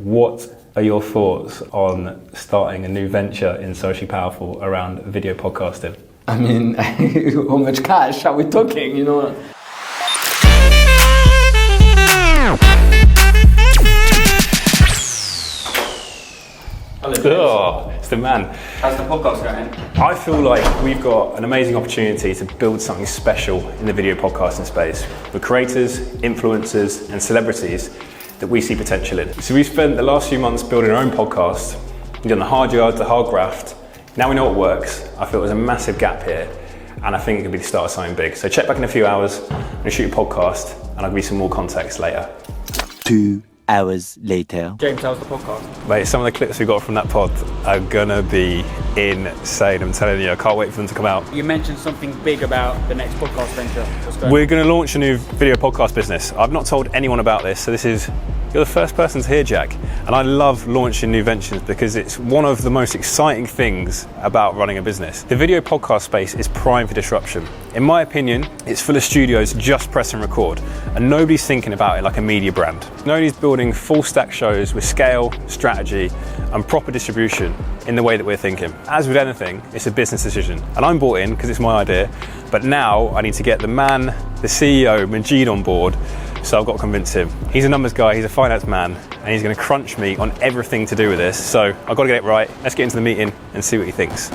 What are your thoughts on starting a new venture in Socially Powerful around video podcasting? I mean, how much cash are we talking, you know? Oh, it's the man. How's the podcast going? I feel like we've got an amazing opportunity to build something special in the video podcasting space with creators, influencers, and celebrities that we see potential in. So we've spent the last few months building our own podcast. We've done the hard yards, the hard graft. Now we know what works. I feel there's a massive gap here, and I think it could be the start of something big. So check back in a few hours. I'm gonna shoot a podcast, and I'll give you some more context later. 2 hours later. James, how's the podcast? Mate, some of the clips we got from that pod are gonna be insane. I'm telling you, I can't wait for them to come out. You mentioned something big about the next podcast venture. What's going on? We're gonna launch a new video podcast business. I've not told anyone about this, so you're the first person to hear, Jack. And I love launching new ventures because it's one of the most exciting things about running a business. The video podcast space is prime for disruption. In my opinion, it's full of studios just press and record, and nobody's thinking about it like a media brand. Nobody's building full stack shows with scale, strategy, and proper distribution in the way that we're thinking. As with anything, it's a business decision. And I'm bought in because it's my idea, but now I need to get the man, the CEO, Majid on board. So I've got to convince him. He's a numbers guy, he's a finance man, and he's going to crunch me on everything to do with this. So I've got to get it right. Let's get into the meeting and see what he thinks.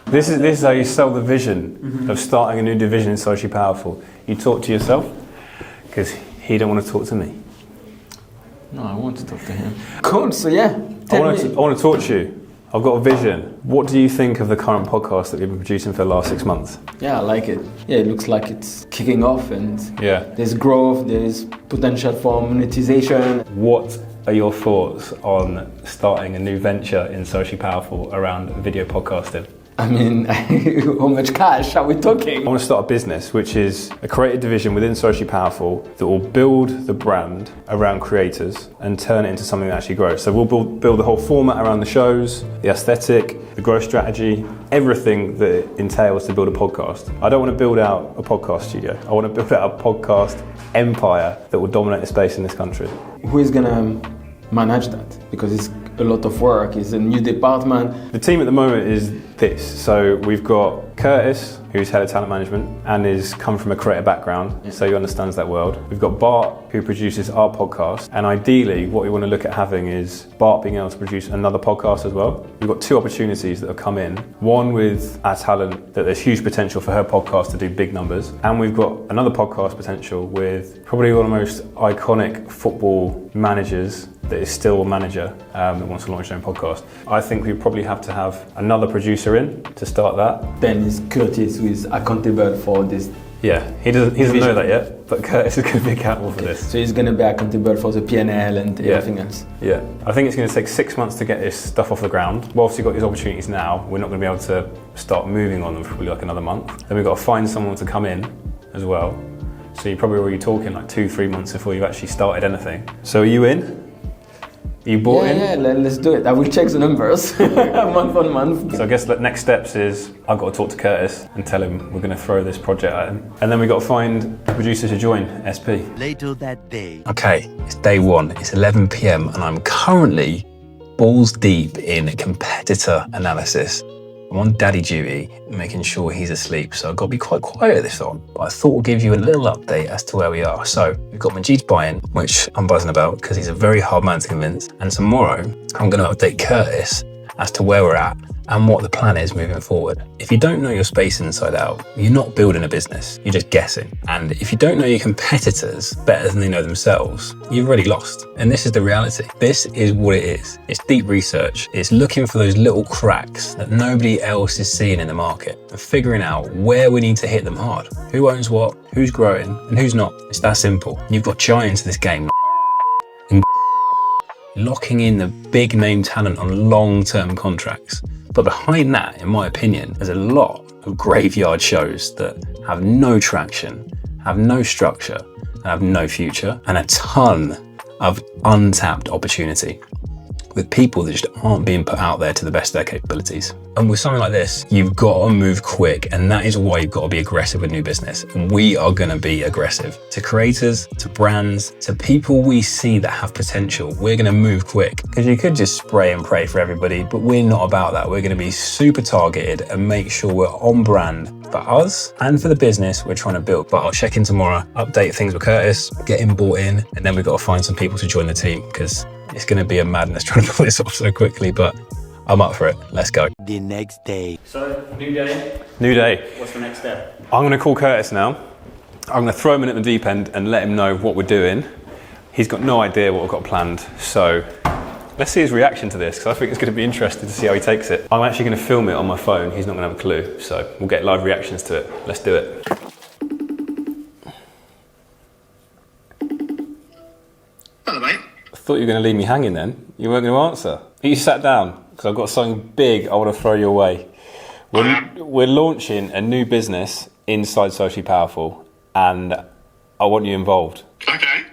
This is how you sell the vision of starting a new division in Socially Powerful. You talk to yourself, because he don't want to talk to me. No, I want to talk to him. Cool, so yeah. I want to talk to you. I've got a vision. What do you think of the current podcast that we've been producing for the last 6 months? Yeah, I like it. Yeah, it looks like it's kicking off, and yeah, there's growth, there's potential for monetization. What are your thoughts on starting a new venture in Socially Powerful around video podcasting? I mean, how much cash are we talking? I want to start a business which is a creative division within Socially Powerful that will build the brand around creators and turn it into something that actually grows. So we'll build the whole format around the shows, the aesthetic, the growth strategy, everything that it entails to build a podcast. I don't want to build out a podcast studio. I want to build out a podcast empire that will dominate the space in this country. Who is going to manage that? Because it's a lot of work, it's a new department. The team at the moment is this. So we've got Curtis, who's head of talent management and is come from a creative background, so he understands that world. We've got Bart, who produces our podcast, and ideally what we want to look at having is Bart being able to produce another podcast as well. We've got 2 opportunities that have come in. One with our talent, that there's huge potential for her podcast to do big numbers, and we've got another podcast potential with probably one of the most iconic football managers that is still a manager that wants to launch their own podcast. I think we probably have to have another producer in to start that. Then it's Curtis who is accountable for this. Yeah, he doesn't know that yet, but Curtis is going to be accountable for this. So he's going to be accountable for the P&L and everything else. Yeah, I think it's going to take 6 months to get this stuff off the ground. Whilst we've got these opportunities now, we're not going to be able to start moving on them for probably like another month. Then we've got to find someone to come in as well. So you're probably already talking like 2-3 months before you've actually started anything. So are you in? Are you bought in? Yeah, let's do it. I will check the numbers month on month. So I guess the next steps is I've got to talk to Curtis and tell him we're going to throw this project at him. And then we've got to find a producer to join SP. Later that day. Okay, it's day 1, it's 11 p.m. and I'm currently balls deep in competitor analysis. I'm on daddy duty, making sure he's asleep, so I've got to be quite quiet this on. But I thought we'll give you a little update as to where we are. So we've got Majid's buy-in, which I'm buzzing about because he's a very hard man to convince. And tomorrow, I'm going to update Curtis as to where we're at and what the plan is moving forward. If you don't know your space inside out, you're not building a business, you're just guessing. And if you don't know your competitors better than they know themselves, you've already lost. And this is the reality. This is what it is. It's deep research. It's looking for those little cracks that nobody else is seeing in the market and figuring out where we need to hit them hard. Who owns what, who's growing, and who's not. It's that simple. You've got giants in this game. And locking in the big name talent on long-term contracts. But behind that, in my opinion, there's a lot of graveyard shows that have no traction, have no structure, and have no future, and a ton of untapped opportunity. with people that just aren't being put out there to the best of their capabilities. And with something like this, you've got to move quick, and that is why you've got to be aggressive with new business. And we are going to be aggressive. To creators, to brands, to people we see that have potential, we're going to move quick. Because you could just spray and pray for everybody, but we're not about that. We're going to be super targeted and make sure we're on brand for us and for the business we're trying to build. But I'll check in tomorrow, update things with Curtis, get him bought in, and then we've got to find some people to join the team, because it's going to be a madness trying to pull this off so quickly, but I'm up for it. Let's go. The next day. So, new day. New day. What's the next step? I'm going to call Curtis now. I'm going to throw him in at the deep end and let him know what we're doing. He's got no idea what we've got planned, so let's see his reaction to this, because I think it's going to be interesting to see how he takes it. I'm actually going to film it on my phone. He's not going to have a clue, so we'll get live reactions to it. Let's do it. Hello, mate. I thought you were going to leave me hanging then. You weren't going to answer. You sat down, because I've got something big I want to throw your way. We're launching a new business inside Socially Powerful, and I want you involved. Okay,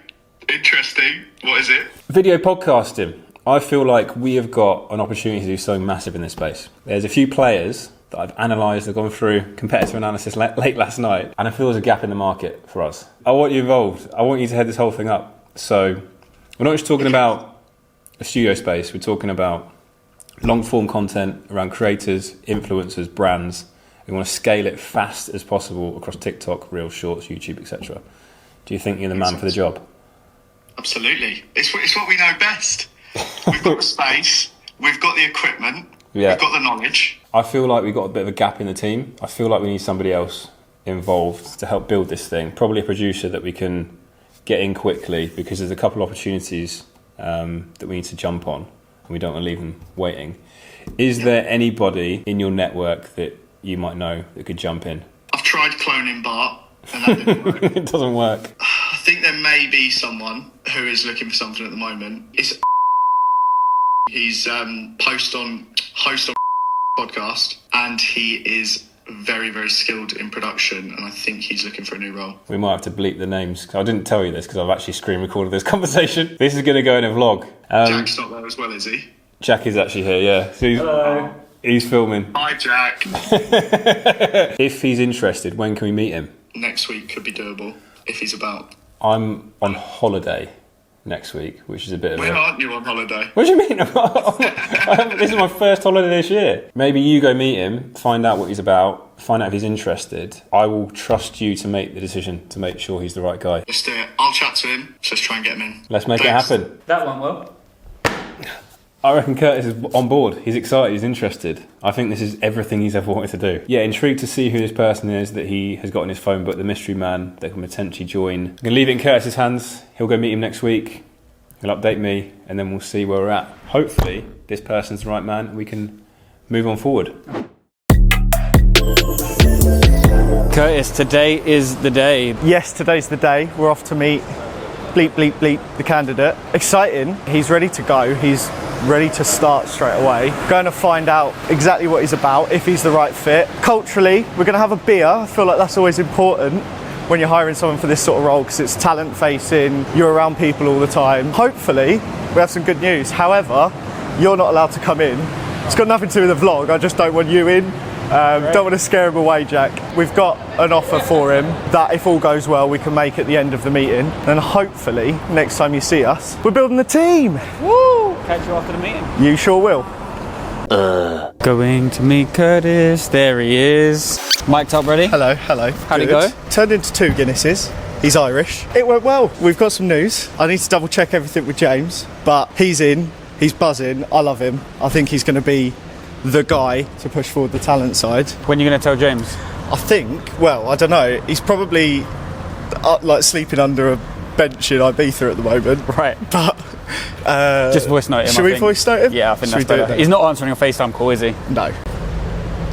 interesting. What is it? Video podcasting. I feel like we have got an opportunity to do something massive in this space. There's a few players that I've analysed, I've gone through competitor analysis late last night, and I feel there's a gap in the market for us. I want you involved. I want you to head this whole thing up. So we're not just talking about a studio space, we're talking about long form content around creators, influencers, brands. We want to scale it fast as possible across TikTok, Reels, Shorts, YouTube, etc. Do you think you're the man for the job? Absolutely. It's what we know best. We've got the space, we've got the equipment, Yeah. we've got the knowledge. I feel like we've got a bit of a gap in the team. I feel like we need somebody else involved to help build this thing. Probably a producer that we can get in quickly, because there's a couple of opportunities that we need to jump on, and we don't want to leave them waiting. Is there anybody in your network that you might know that could jump in? I've tried cloning Bart, and that didn't work. It doesn't work. I think there may be someone who is looking for something at the moment. He's host on podcast, and he is very, very skilled in production, and I think he's looking for a new role. We might have to bleep the names. I didn't tell you this because I've actually screen recorded this conversation. This is going to go in a vlog. Jack's not there as well, is he? Jack is actually here, yeah. So Hello. He's filming. Hi, Jack. If he's interested, when can we meet him? Next week could be doable, if he's about. I'm on holiday next week, which is a bit of Where a... aren't you on holiday? What do you mean? This is my first holiday this year. Maybe you go meet him, find out what he's about, find out if he's interested. I will trust you to make the decision to make sure he's the right guy. Let's do it. I'll chat to him, so let's try and get him in. Let's make Thanks. it happen. That went well. I reckon Curtis is on board. He's excited, he's interested. I think this is everything he's ever wanted to do. Yeah, intrigued to see who this person is that he has got in his phone book, the mystery man that can potentially join. I'm going to leave it in Curtis's hands. He'll go meet him next week. He'll update me, and then we'll see where we're at. Hopefully, this person's the right man, and we can move on forward. Curtis, today is the day. Yes, today's the day. We're off to meet bleep, bleep, bleep, the candidate. Exciting. He's ready to go. He's ready to start straight away. Going to find out exactly what he's about, if he's the right fit. Culturally, we're going to have a beer. I feel like that's always important when you're hiring someone for this sort of role, because it's talent facing, you're around people all the time. Hopefully, we have some good news. However, you're not allowed to come in. It's got nothing to do with the vlog. I just don't want you in. Don't want to scare him away, Jack. We've got an offer for him that, if all goes well, we can make at the end of the meeting. And hopefully, next time you see us, we're building the team. Woo! Catch you after the meeting. You sure will. Going to meet Curtis. There he is. Mic'd up, ready? Hello, hello. How'd it Good. go? Turned into 2 Guinnesses. He's Irish. It went well. We've got some news. I need to double check everything with James, but he's in. He's buzzing. I love him. I think he's going to be the guy to push forward the talent side. When are you going to tell James? I think, well, I don't know. He's probably like sleeping under a bench in Ibiza at the moment. Right. But Just voice note him. should I we think. voice note him? Yeah, I think Should that's we do it better. then? He's not answering a FaceTime call, is he? No.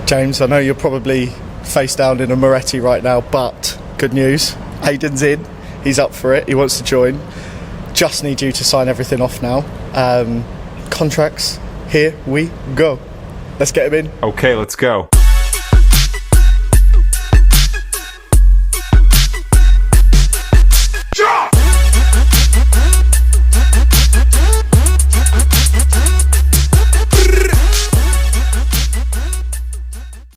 James, I know you're probably face down in a Moretti right now, but good news. Aiden's in. He's up for it. He wants to join. Just need you to sign everything off now. Contracts, here we go. Let's get him in. Okay, let's go.